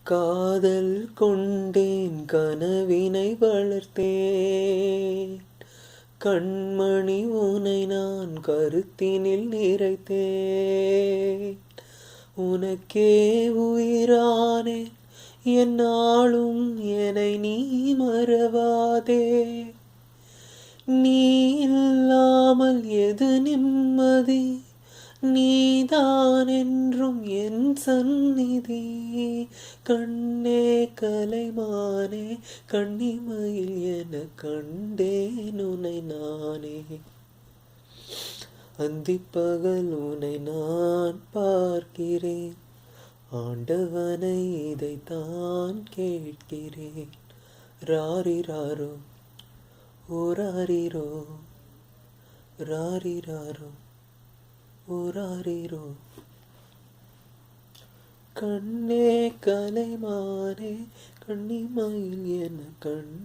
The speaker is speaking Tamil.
காதல் கொண்டேன் கனவினை வளர்த்தேன் கண்மணி உனை நான் கருத்தினில் நிறைத்தேன் உனக்கே உயிரானேன் என்னாலும் என்னை நீ மறவாதே நீ இல்லாமல் எது நிம்மதி நீதான் என்றும் என் சந்நிதி கண்ணே கலைமானே கண்ணிமையில் என கண்டேன் உனை நானே அந்திப்பகல் உனை நான் பார்க்கிறேன் ஆண்டவனை இதைத்தான் கேட்கிறேன் ராரிராரோ ஓராரிரோ ராரிராரோ ஓராரிரோ கண்ணே கலைமானே கண்ணிமையில் என கண்